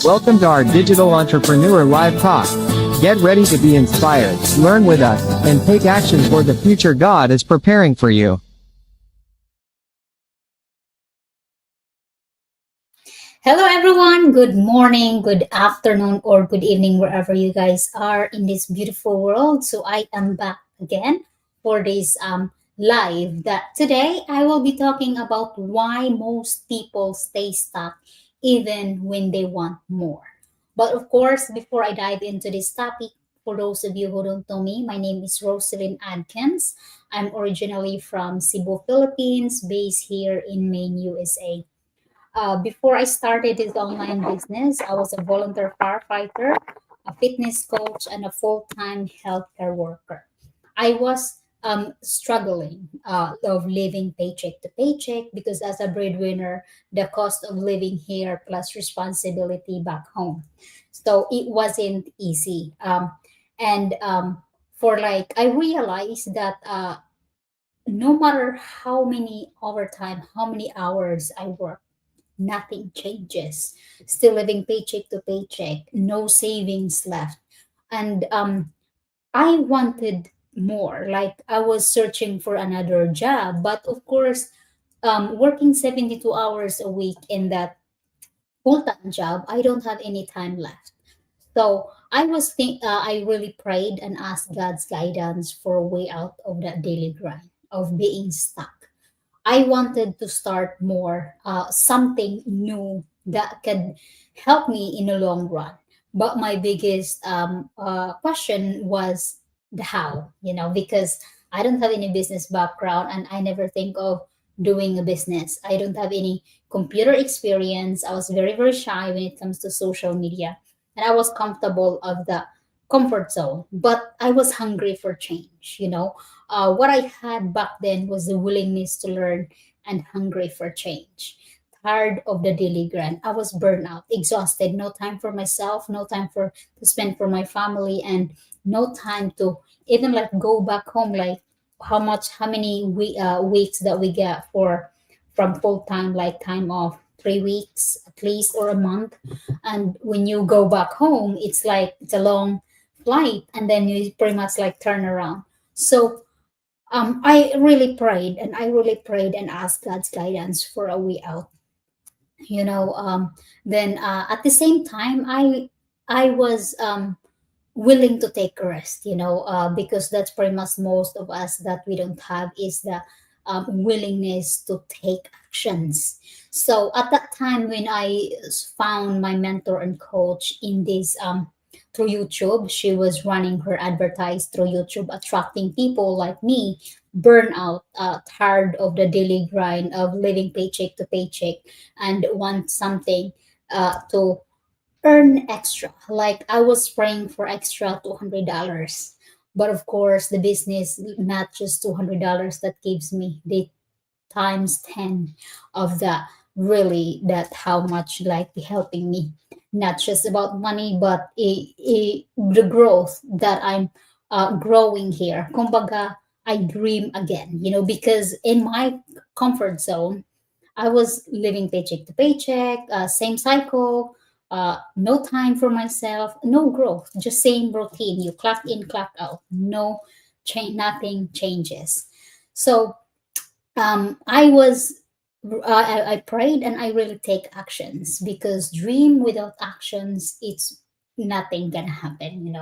Welcome to our Digital Entrepreneur Live Talk. Get ready to be inspired, learn with us, and take action for the future God is preparing for you. Hello, everyone. Good morning, good afternoon, or good evening, wherever you guys are in this beautiful world. So, I am back again for this live. That today I will be talking about why most people stay stuck even when they want more. But of course, before I dive into this topic, for those of you who don't know me, my name is Rosalind Adkins. I'm originally from Cebu, Philippines, based here in Maine, USA. Before I started this online business, I was a volunteer firefighter, a fitness coach, and a full time healthcare worker. I was struggling of living paycheck to paycheck because, as a breadwinner, the cost of living here plus responsibility back home. So it wasn't easy. And for like, I realized that no matter how many overtime, how many hours I work, nothing changes. Still living paycheck to paycheck, no savings left. And I wanted more. Like I was searching for another job, but of course, working 72 hours a week in that full-time job, I don't have any time left. So I really prayed and asked God's guidance for a way out of that daily grind of being stuck. I wanted to start more, something new that could help me in the long run. But my biggest question was the how, because I don't have any business background and I never think of doing a business. I don't have any computer experience. I was very, very shy when it comes to social media. And I was comfortable of the comfort zone, but I was hungry for change. What I had back then was the willingness to learn and hungry for change. Tired of the daily grind. I was burnt out, exhausted, no time for myself, no time for to spend for my family, and no time to even like go back home. Like how many weeks that we get for from full time like time off, 3 weeks at least or a month, and when you go back home, it's like it's a long flight, and then you pretty much like turn around. So I really prayed and asked God's guidance for a way out. You know, then at the same time, I was willing to take a rest. Because that's pretty much most of us that we don't have is the willingness to take actions. So at that time, when I found my mentor and coach in this through YouTube, she was running her advertise through YouTube, attracting people like me, burnout, tired of the daily grind of living paycheck to paycheck, and want something to earn extra. Like I was praying for extra $200. But of course, the business, not just $200 that gives me, the times 10 of that, really, that how much like helping me. Not just about money, but the growth that I'm growing here. Kumbaga, I dream again, because in my comfort zone, I was living paycheck to paycheck, same cycle, no time for myself, no growth, just same routine. You clock in, clock out, no change, nothing changes. So I prayed and I really take actions because dream without actions, it's nothing gonna happen.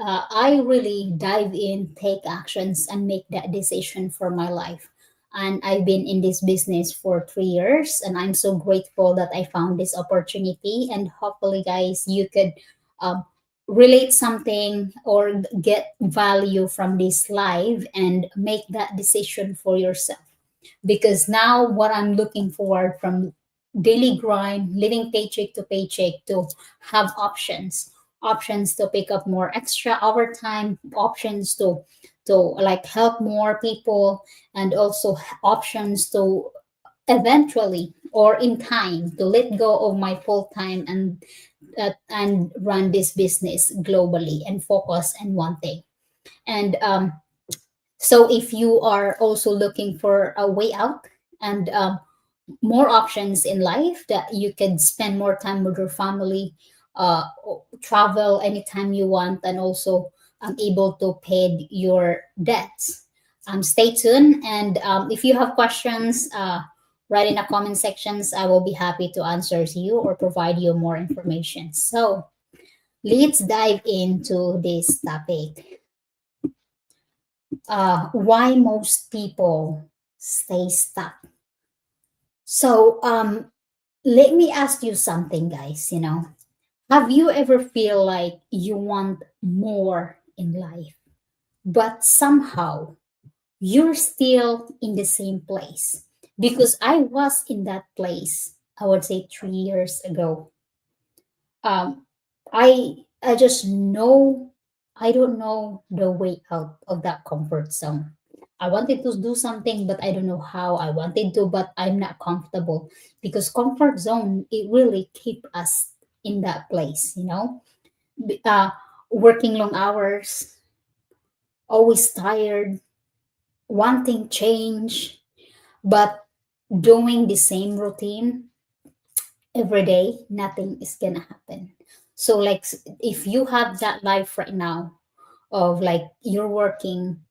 I really dive in, take actions, and make that decision for my life. And I've been in this business for 3 years, and I'm so grateful that I found this opportunity. And hopefully, guys, you could um, relate something or get value from this live and make that decision for yourself. Because now, what I'm looking forward from daily grind, living paycheck to paycheck, to have options to pick up more extra overtime, options to like help more people, and also options to eventually or in time to let go of my full time and run this business globally and focus on one thing. And so if you are also looking for a way out and more options in life, that you could spend more time with your family, travel anytime you want, and also able to pay your debts. Stay tuned, and if you have questions, write in the comment sections. I will be happy to answer to you or provide you more information. So let's dive into this topic. Why most people stay stuck. So let me ask you something, guys. Have you ever feel like you want more in life, but somehow you're still in the same place? Because I was in that place, I would say 3 years ago. Um, I just know I don't know the way out of that comfort zone. I wanted to do something, but I don't know how. I wanted to, but I'm not comfortable, because comfort zone, it really keep us in that place. B- Uh, Working long hours, always tired, wanting change, but doing the same routine every day, nothing is gonna happen. So, like, if you have that life right now of like you're working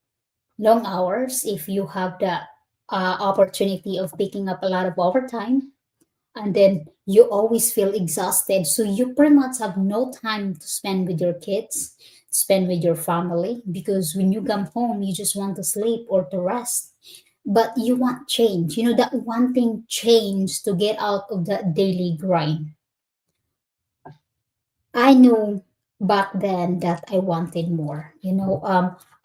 long hours, if you have the opportunity of picking up a lot of overtime, and then you always feel exhausted, so you pretty much have no time to spend with your kids, spend with your family, because when you come home you just want to sleep or to rest. But you want change, that wanting change to get out of that daily grind. I knew back then that I wanted more.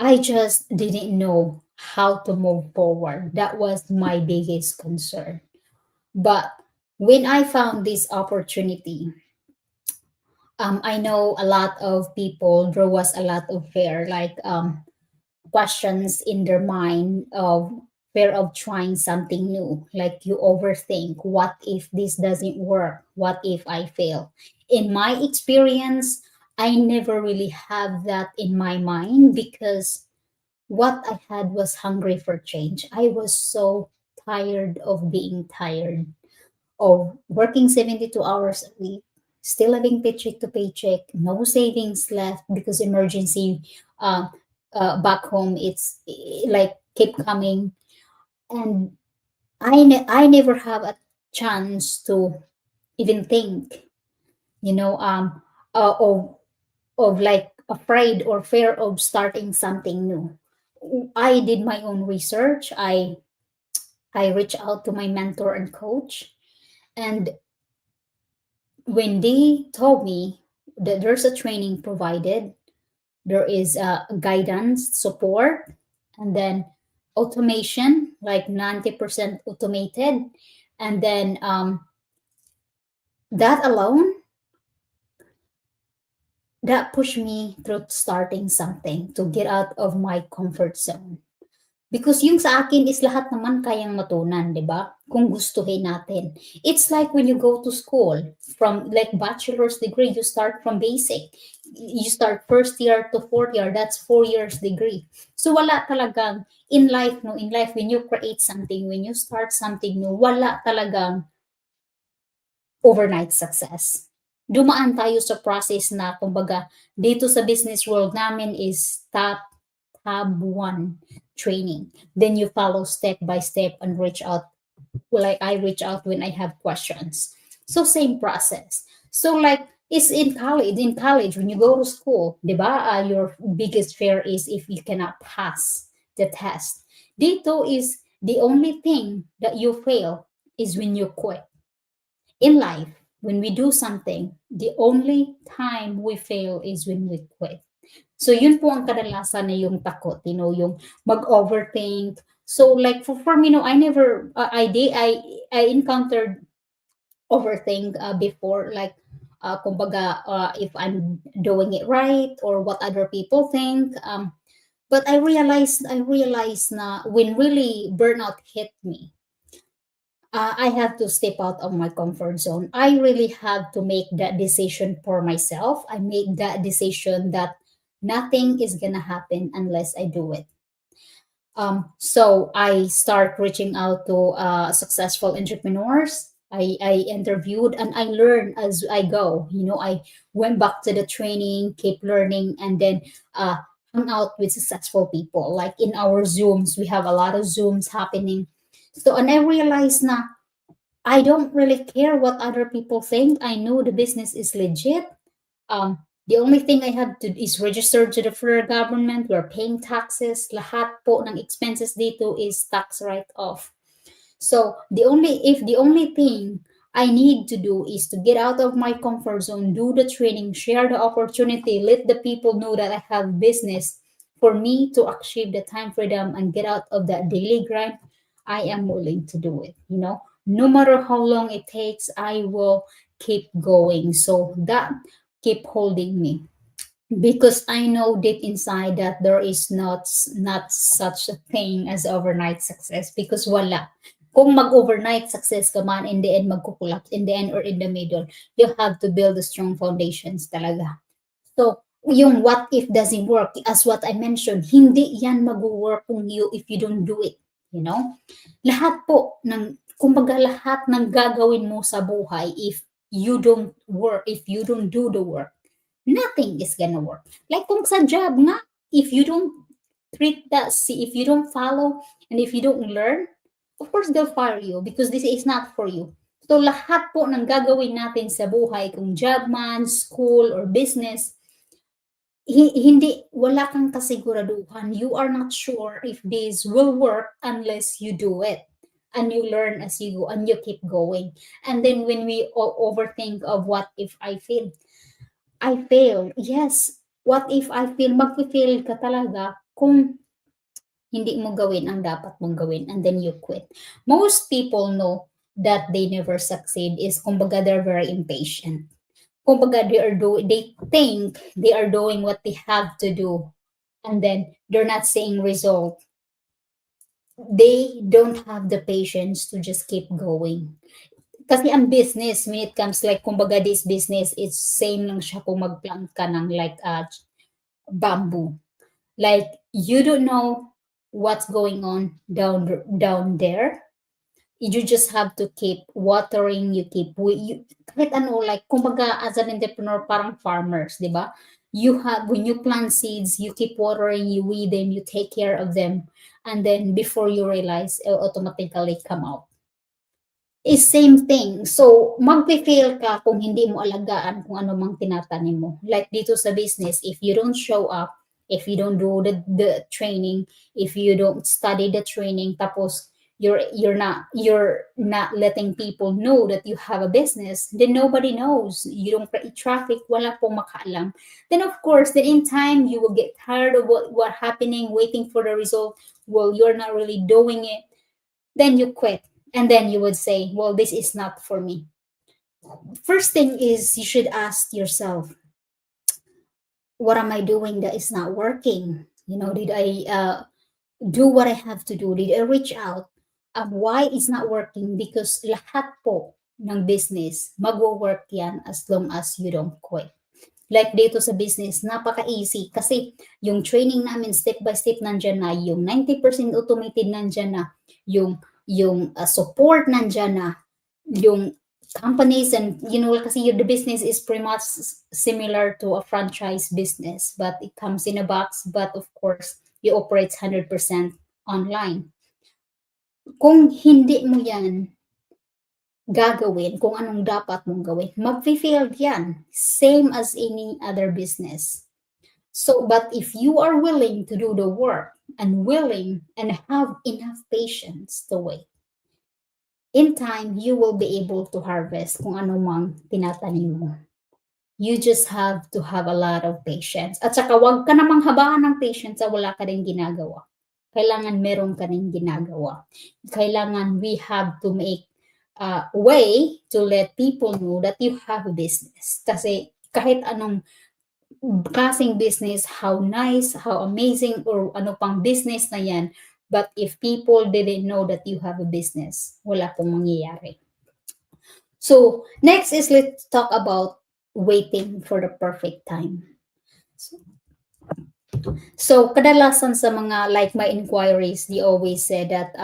I just didn't know how to move forward. That was my biggest concern. But when I found this opportunity, I know a lot of people, there was a lot of fear, like questions in their mind of fear of trying something new. Like you overthink, what if this doesn't work? What if I fail? In my experience, I never really have that in my mind, because what I had was hungry for change. I was so tired of being tired, of working 72 hours a week, still living paycheck to paycheck, no savings left, because emergency uh, back home, it's like keep coming. And I never have a chance to even think, you know, um, of like afraid or fear of starting something new. I did my own research. I reached out to my mentor and coach, and when they told me that there's a training provided, there is a guidance, support, and then automation, like 90% automated, and then that alone, that pushed me through starting something to get out of my comfort zone. Because yung sa akin is lahat naman kayang matunan, 'di ba? Kung gustuhin natin. It's like when you go to school, from like bachelor's degree, you start from basic. You start first year to fourth year, that's 4 years degree. So wala talagang in life, no, in life when you create something, when you start something new, wala talagang overnight success. Dumaan tayo sa process na, kumbaga, dito sa business world namin is tab one training. Then you follow step by step and reach out. Well, like I reach out when I have questions. So same process. So like it's in college. In college, when you go to school, di ba, your biggest fear is if you cannot pass the test. Dito is the only thing that you fail is when you quit. In life, when we do something, the only time we fail is when we quit. So yun po ang kadalasan na yung takot, yung mag-overthink. So like for me, no, I never, I encountered overthink before, like, kumbaga, if I'm doing it right or what other people think. But I realized na when really burnout hit me, I have to step out of my comfort zone. I really have to make that decision for myself. I make that decision that nothing is gonna happen unless I do it. So I start reaching out to successful entrepreneurs. I interviewed and I learned as I go. I went back to the training, keep learning, and then uh, hung out with successful people. Like in our Zooms, we have a lot of Zooms happening. So, and I realized na I don't really care what other people think. I know the business is legit. The only thing I have to is register to the federal government. We're paying taxes. Lahat po ng expenses dito is tax write-off. So the only thing I need to do is to get out of my comfort zone, do the training, share the opportunity, let the people know that I have business. For me to achieve the time freedom and get out of that daily grind, I am willing to do it. No matter how long it takes, I will keep going. So that keep holding me because I know deep inside that there is not such a thing as overnight success because wala. Kung mag-overnight success ka man, in the end, magkukulapse in the end or in the middle, you have to build the strong foundations talaga. So, yung what if doesn't work, as what I mentioned, hindi yan mag-work kung if you don't do it. Lahat po kumbaga lahat ng gagawin mo sa buhay, if you don't work, if you don't do the work, nothing is gonna work. Like kung sa job nga, if you don't if you don't follow and if you don't learn, of course they'll fire you because this is not for you. So lahat po ng gagawin natin sa buhay, kung job man, school, or business, hindi, wala kang kasiguraduhan. You are not sure if this will work unless you do it. And you learn as you go and you keep going. And then when we overthink of what if I fail, I fail. Yes. What if I fail? Mag-fail ka talaga kung hindi mo gawin ang dapat mong gawin and then you quit. Most people know that they never succeed is kumbaga they're very impatient. Kumbaga they think they are doing what they have to do and then they're not seeing result. They don't have the patience to just keep going. Kasi ang business, when it comes like, kumbaga this business, it's same lang siya kung mag-plant ka ng like bamboo. Like, you don't know what's going on down there. You just have to keep watering, kahit ano, like, kumbaga as an entrepreneur, parang farmers, di ba? When you plant seeds, you keep watering, you weed them, you take care of them, and then before you realize, it'll automatically come out. Is same thing. So, magpe-fail ka kung hindi mo alagaan kung ano mang tinatanim mo. Like dito sa business, if you don't show up, if you don't do the training, if you don't study the training, tapos you're not letting people know that you have a business, then nobody knows. You don't create traffic, wala pong makaalam. Then of course, then in time, you will get tired of what happening, waiting for the result. Well, you're not really doing it. Then you quit. And then you would say, well, this is not for me. First thing is you should ask yourself, what am I doing that is not working? Did I do what I have to do? Did I reach out? Why it's not working? Because lahat po ng business, mag-work yan as long as you don't quit. Like dito sa business, napaka-easy kasi yung training namin step by step nandyan na, yung 90% automated nandyan na, yung support nandyan na, yung companies and kasi the business is pretty much similar to a franchise business, but it comes in a box, but of course you operate 100% online. Kung hindi mo yan gagawin, kung anong dapat mong gawin, mag-fail yan, same as any other business. So, but if you are willing to do the work and willing and have enough patience to wait, in time, you will be able to harvest kung ano mang tinatanim mo. You just have to have a lot of patience. At saka wag ka namang habaan ng patience sa wala ka rin ginagawa. Kailangan meron ka rin ginagawa. Kailangan we have to make a way to let people know that you have a business. Kasi kahit anong klaseng business, how nice, how amazing, or ano pang business na yan, but if people didn't know that you have a business, wala pong mangyayari. So, next is let's talk about waiting for the perfect time. So, So kadalasan sa mga like my inquiries, they always say that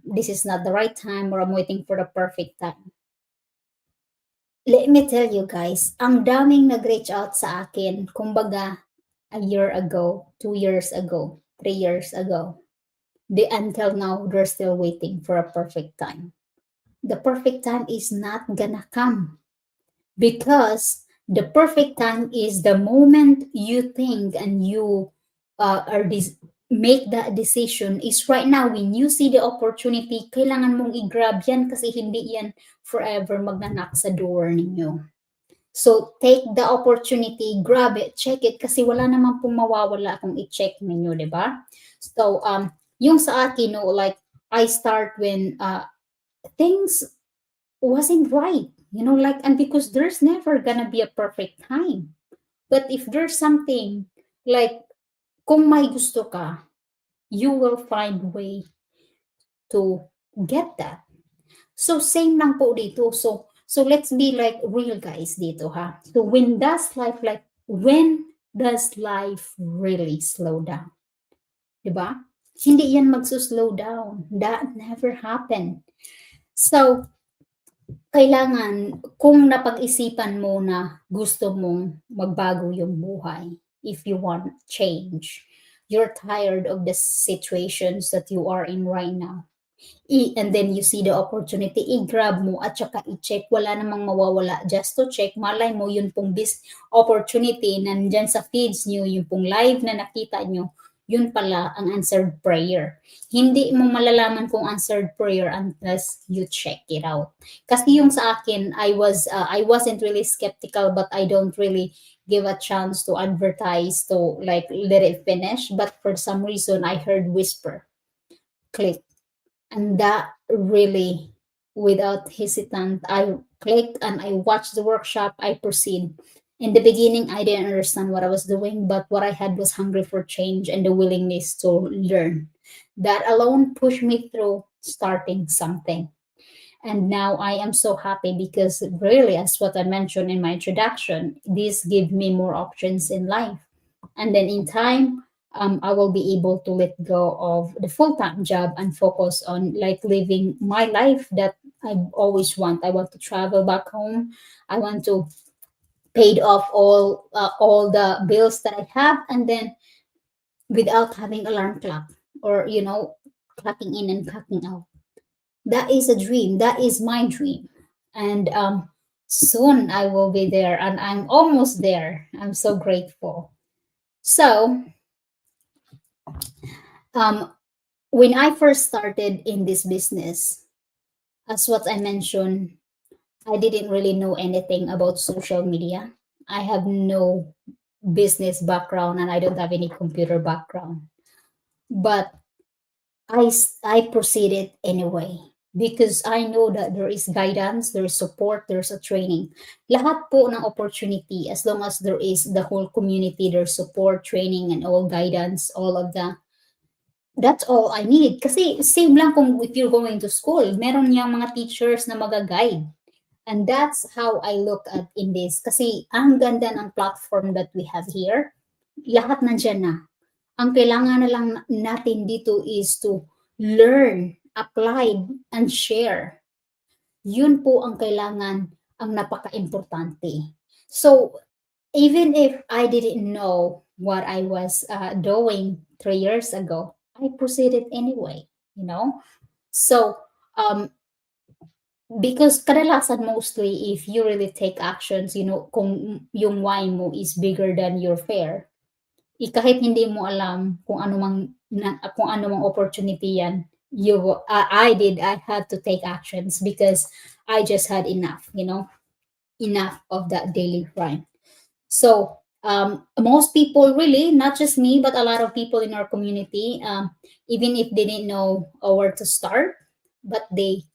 this is not the right time or I'm waiting for the perfect time. Let me tell you guys, ang daming nag-reach out sa akin, kumbaga a year ago, 2 years ago, 3 years ago. Until now, they're still waiting for a perfect time. The perfect time is not gonna come because the perfect time is the moment you think and you make that decision is right now. When you see the opportunity, kailangan mong i-grab yan kasi hindi yan forever magnanak sa door ninyo. So, take the opportunity, grab it, check it, kasi wala naman pong mawawala kung i-check ninyo, di ba? So, yung sa akin, no, like, I start when things wasn't right, like, and because there's never gonna be a perfect time. But if there's something, like, kung may gusto ka, you will find way to get that. So, same lang po dito. So let's be like real guys dito, ha? So when does life really slow down? Diba? Hindi yan magsuslow down. That never happened. So, kailangan, kung napag-isipan mo na gusto mong magbago yung buhay, if you want change, you're tired of the situations that you are in right now, and then you see the opportunity, i-grab mo at saka i-check. Wala namang mawawala, just to check. Malay mo, yun pong opportunity nandyan sa feeds nyo, yung pong live na nakita nyo, yun pala ang answered prayer. Hindi mo malalaman kung answered prayer unless you check it out. Kasi yung sa akin, I wasn't really skeptical, but I don't really give a chance to advertise, to like let it finish. But for some reason, I heard whisper, click. And that really, without hesitant, I clicked and I watched the workshop. I proceed. In the beginning, I didn't understand what I was doing, but what I had was hungry for change and the willingness to learn. That alone pushed me through starting something. And now I am so happy because really, as what I mentioned in my introduction, this gave me more options in life. And then in time, I will be able to let go of the full-time job and focus on like living my life that I always want. I want to travel back home. I want to paid off all the bills that I have, and then without having alarm clock or clocking in and clocking out. That is a dream. That is my dream, and soon I will be there, and I'm almost there. I'm so grateful. So, when I first started in this business, as what I mentioned, I didn't really know anything about social media. I have no business background and I don't have any computer background. But I proceeded anyway because I know that there is guidance, there is support, there's a training. Lahat po ng opportunity, as long as there is the whole community, there's support, training, and all guidance, all of that. That's all I need. Kasi same lang kung if you're going to school, meron niyang mga teachers na mag-guide. And that's how I look at in this. Kasi ang ganda ng platform that we have here. Lahat nandiyan na. Ang kailangan na lang natin dito is to learn, apply, and share. Yun po ang kailangan, ang napaka-importante. So, even if I didn't know what I was doing 3 years ago, I proceeded anyway, So, because kadalasan mostly, if you really take actions, kung yung why mo is bigger than your fear, kahit hindi mo alam kung ano mang opportunity yan, I had to take actions because I just had enough, enough of that daily grind. So, most people really, not just me, but a lot of people in our community, even if they didn't know where to start, but they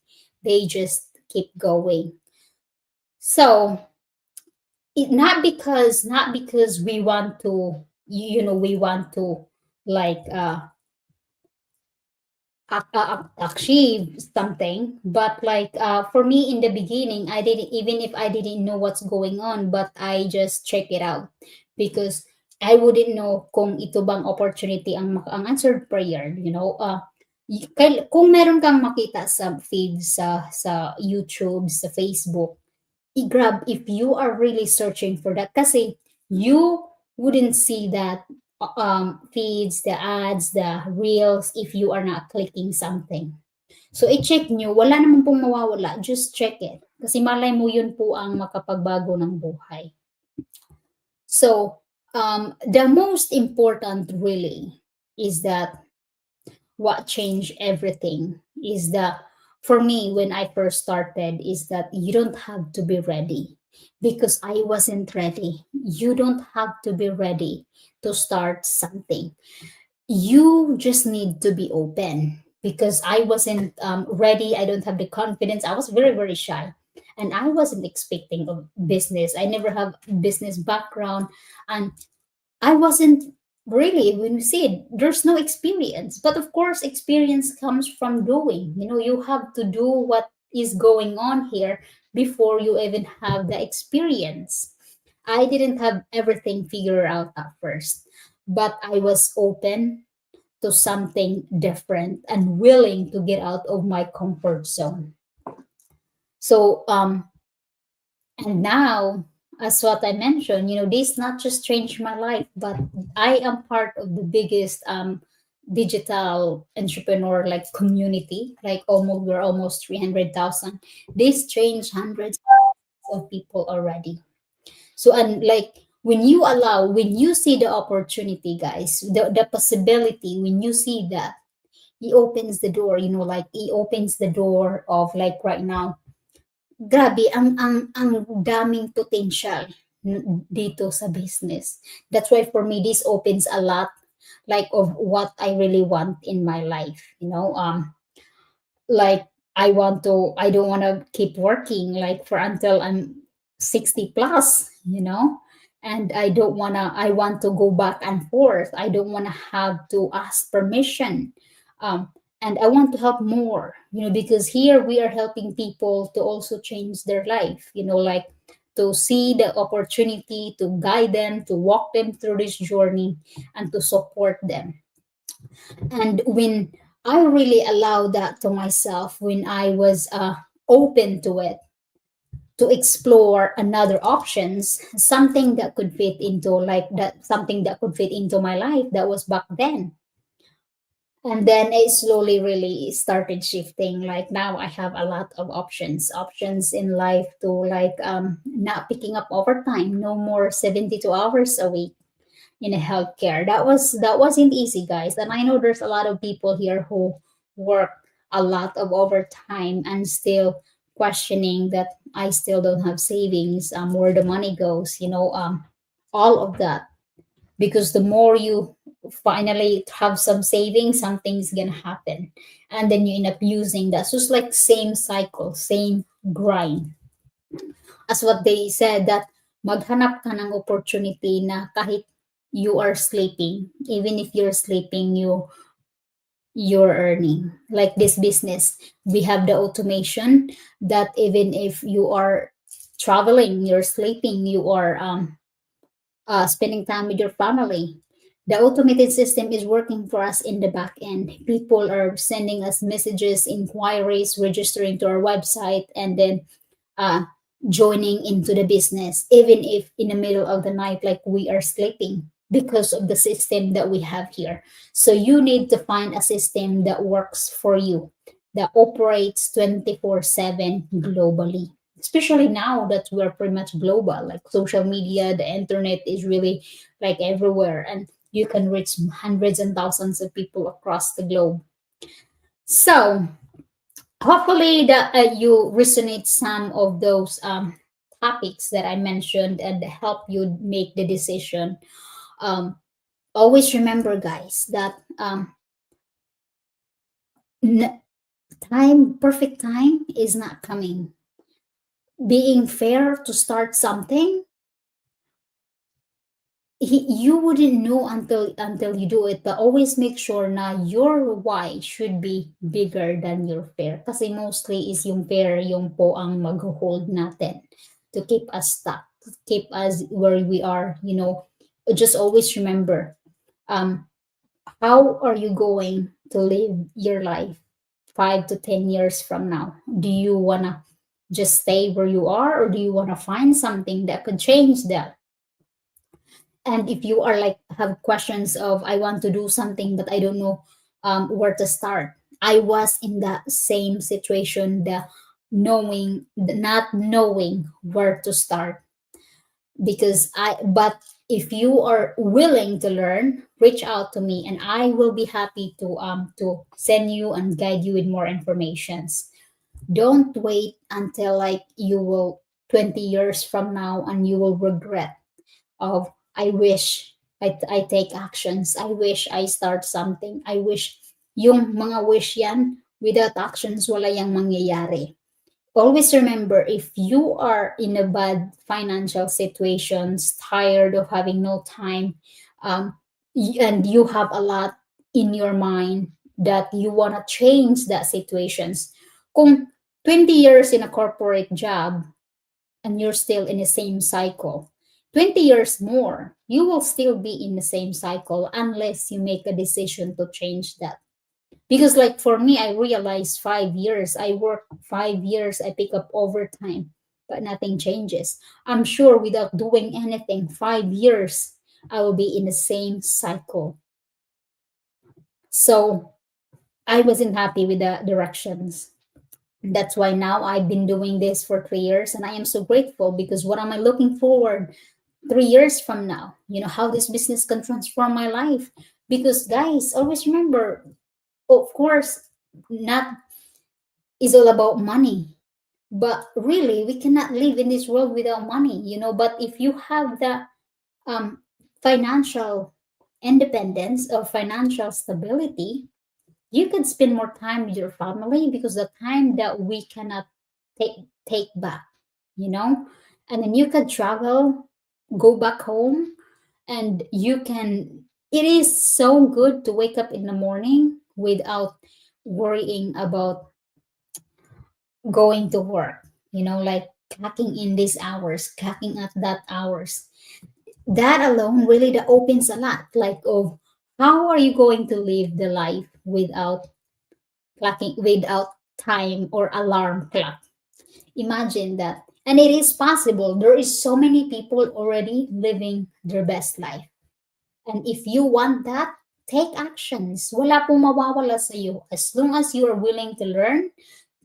just keep going. So, not because we want to, we want to like achieve something, but like for me in the beginning, even if I didn't know what's going on, but I just check it out because I wouldn't know kung ito bang opportunity ang answered prayer, kung meron kang makita sa feed sa YouTube, sa Facebook, i-grab if you are really searching for that kasi you wouldn't see that feeds, the ads, the reels if you are not clicking something. So i-check nyo, wala naman pong mawawala, just check it. Kasi malay mo yun po ang makapagbago ng buhay. So the most important really is that what changed everything is that for me when I first started is that you don't have to be ready because I wasn't ready. You don't have to be ready to start something. You just need to be open because I wasn't ready. I don't have the confidence. I was very, very shy. And I wasn't expecting a business. I never have business background. And I wasn't really, when we see it, there's no experience. But of course, experience comes from doing. You have to do what is going on here before you even have the experience. I didn't have everything figured out at first, but I was open to something different and willing to get out of my comfort zone. So, and now, as what I mentioned, this not just changed my life, but I am part of the biggest digital entrepreneur like community. Like we're almost 300,000. This changed hundreds of people already. So and like when you see the opportunity, guys, the possibility, when you see that, he opens the door. Like he opens the door of like right now. Grabe ang daming potential dito sa business. That's why for me this opens a lot like of what I really want in my life, like I don't want to keep working like for until I'm 60 plus, and I want to go back and forth. I don't want to have to ask permission. um, and I want to help more, because here we are helping people to also change their life, like to see the opportunity, to guide them, to walk them through this journey, and to support them. And when I really allowed that to myself, when I was open to it, to explore another options, something that could fit into like that, something that could fit into my life that was back then. And then it slowly really started shifting. Like now I have a lot of options in life to like not picking up overtime, no more 72 hours a week in a healthcare. That wasn't easy, guys. And I know there's a lot of people here who work a lot of overtime and still questioning that I still don't have savings, where the money goes, all of that. Because the more you finally have some savings, something's gonna happen. And then you end up using that. So it's like same cycle, same grind. As what they said that maghanap ka ng opportunity na kahit you are sleeping, even if you're sleeping, you're earning. Like this business, we have the automation that even if you are traveling, you're sleeping, you are spending time with your family, the automated system is working for us in the back end. People are sending us messages, inquiries, registering to our website, and then uh, joining into the business, even if in the middle of the night, like we are sleeping, because of the system that we have here. So you need to find a system that works for you, that operates 24/7 globally. Especially now that we're pretty much global, like social media, the internet is really like everywhere, and you can reach hundreds and thousands of people across the globe. So hopefully that you resonate some of those topics that I mentioned and help you make the decision. um, Always remember, guys, that perfect time is not coming. Being fair to start something, you wouldn't know until you do it. But always make sure na your why should be bigger than your fear, kasi mostly is yung fear yung po ang mag-hold natin to keep us stuck, to keep us where we are, just always remember, um, how are you going to live your life 5 to 10 years from now? Do you want to just stay where you are, or do you want to find something that could change that? And if you are like have questions of, I want to do something but I don't know where to start. I was in that same situation, the not knowing where to start. Because I but if you are willing to learn, reach out to me and I will be happy to send you and guide you with more informations. Don't wait until like you will 20 years from now and you will regret of, I wish I take actions, I wish I start something, I wish. Yung mga wish yan, without actions wala yang mangyayari. Always remember, if you are in a bad financial situations, tired of having no time, and you have a lot in your mind that you want to change that situations. Kung 20 years in a corporate job and you're still in the same cycle, 20 years more, you will still be in the same cycle unless you make a decision to change that. Because like for me, I realized 5 years, I work 5 years, I pick up overtime, but nothing changes. I'm sure without doing anything, 5 years, I will be in the same cycle. So I wasn't happy with the directions. That's why now I've been doing this for 3 years, and I am so grateful. Because what am I looking forward 3 years from now? How this business can transform my life. Because guys, always remember, of course, not is all about money. But really, we cannot live in this world without money. But if you have the um, financial independence or financial stability, you can spend more time with your family, because the time that we cannot take back, you know, and then you can travel, go back home, and you can. It is so good to wake up in the morning without worrying about going to work, like clocking in these hours, clocking at that hours. That alone really that opens a lot, like of how are you going to live the life without clocking, without time or alarm clock. Imagine that. And it is possible. There is so many people already living their best life. And if you want that, take actions. Wala pong mawawala sa iyo as long as you are willing to learn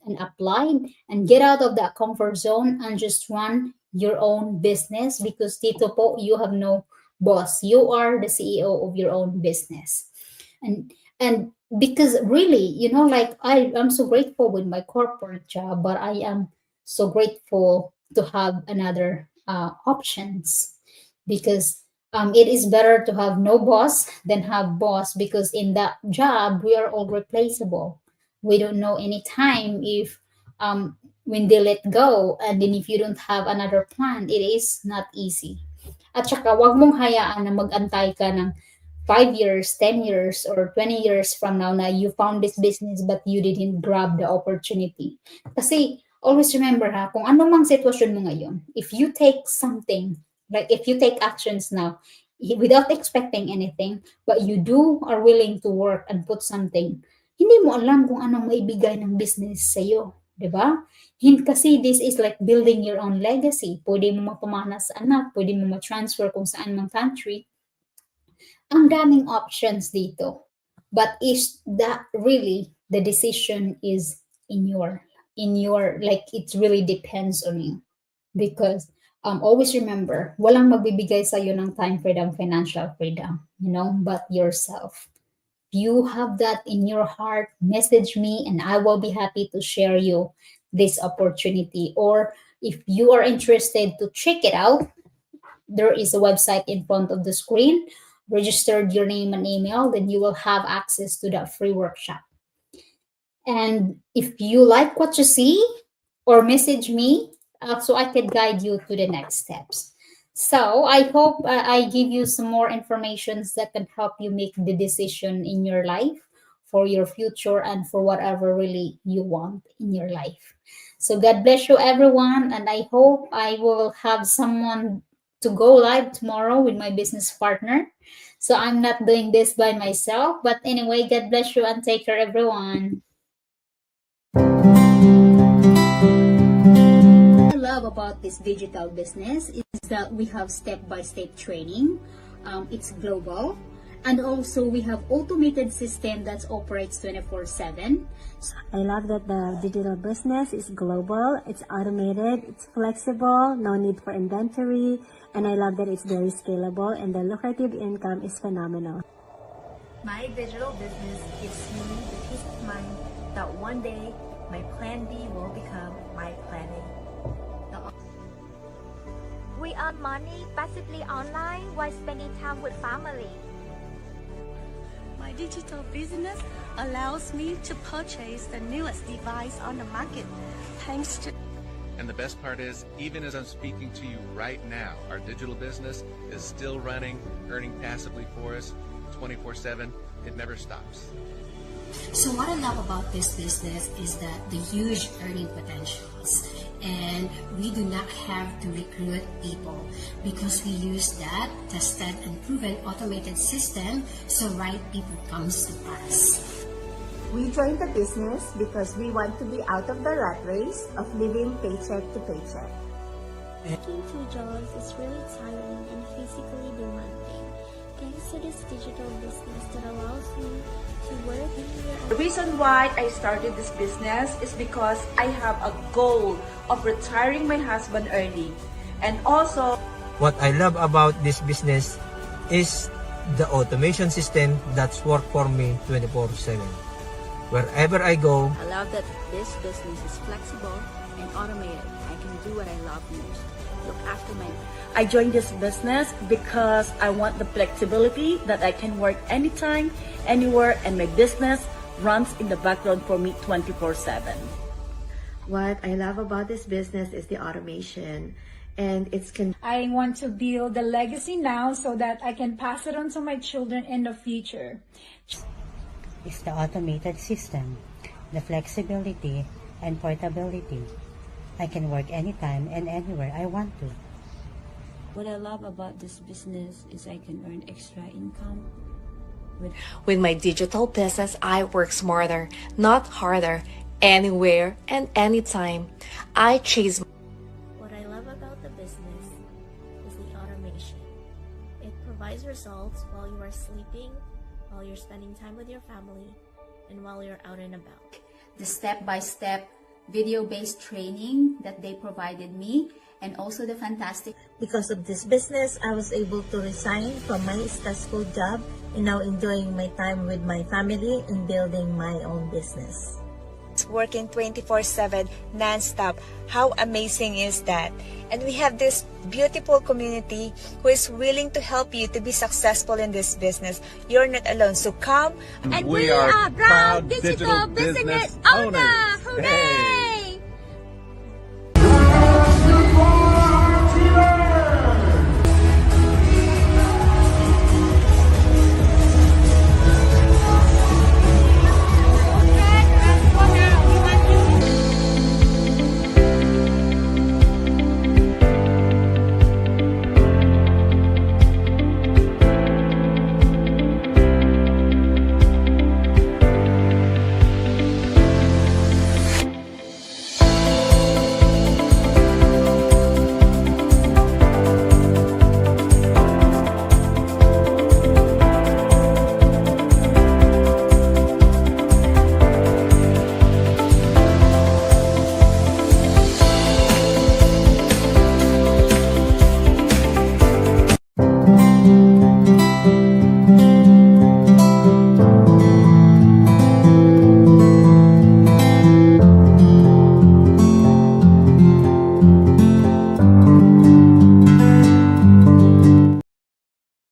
and apply and get out of that comfort zone and just run your own business. Because dito po, you have no boss. You are the CEO of your own business. And because really, like I'm so grateful with my corporate job, but I am so grateful to have another options. Because it is better to have no boss than have boss, because in that job we are all replaceable. We don't know any time if when they let go, and then if you don't have another plan, it is not easy. At saka wag mong hayaan na mag-antay ka ng 5 years, 10 years, or 20 years from now na you found this business but you didn't grab the opportunity. Kasi always remember ha, kung ano mang sitwasyon mo ngayon, if you take something, like if you take actions now, without expecting anything, but you do are willing to work and put something, hindi mo alam kung anong maibigay ng business sa'yo. 'Di ba? Kasi this is like building your own legacy. Pwede mo mapamana sa anak, pwede mo ma-transfer kung saan mang country. Ang daming options dito. But is that really the decision is in your like it really depends on you. Because always remember, walang magbibigay sa iyo ng time freedom, financial freedom, but yourself. If you have that in your heart, message me and I will be happy to share you this opportunity. Or if you are interested to check it out, there is a website in front of the screen. Registered your name and email, then you will have access to that free workshop. And if you like what you see, or message me so I can guide you to the next steps. So I hope I give you some more informations that can help you make the decision in your life for your future and for whatever really you want in your life. So God bless you everyone, and I hope I will have someone to go live tomorrow with my business partner. So I'm not doing this by myself. But anyway, God bless you and take care, everyone. What I love about this digital business is that we have step-by-step training. It's global. And also we have automated system that operates 24/7. I love that the digital business is global, it's automated, it's flexible, no need for inventory, and I love that it's very scalable and the lucrative income is phenomenal. My digital business gives me the peace of mind that one day my plan B will become my plan A. We earn money passively online while spending time with family. My digital business allows me to purchase the newest device on the market, thanks to... And the best part is, even as I'm speaking to you right now, our digital business is still running, earning passively for us 24/7. It never stops. So what I love about this business is that the huge earning potentials, and we do not have to recruit people because we use that tested and proven automated system, so right people comes to us. We joined the business because we want to be out of the rat race of living paycheck to paycheck. Working 2 jobs is really tiring and physically demanding. Thanks to this digital business that allows me to work anywhere. The reason why I started this business is because I have a goal of retiring my husband early. And also, what I love about this business is the automation system that's worked for me 24/7. Wherever I go, I love that this business is flexible and automated. I can do what I love most. Look after my... I joined this business because I want the flexibility that I can work anytime, anywhere, and my business runs in the background for me 24/7. What I love about this business is the automation, and I want to build a legacy now so that I can pass it on to my children in the future. It's the automated system, the flexibility and portability. I can work anytime and anywhere I want to. What I love about this business is I can earn extra income. With my digital business, I work smarter, not harder, anywhere and anytime. I chase. What I love about the business is the automation. It provides results while you are sleeping, while you're spending time with your family, and while you're out and about. The step-by-step video-based training that they provided me, and also the fantastic... Because of this business, I was able to resign from my stressful job and now enjoying my time with my family and building my own business. Working 24/7 non-stop. How amazing is that? And we have this beautiful community who is willing to help you to be successful in this business. You're not alone, so come. And we are proud digital business owners. Hooray!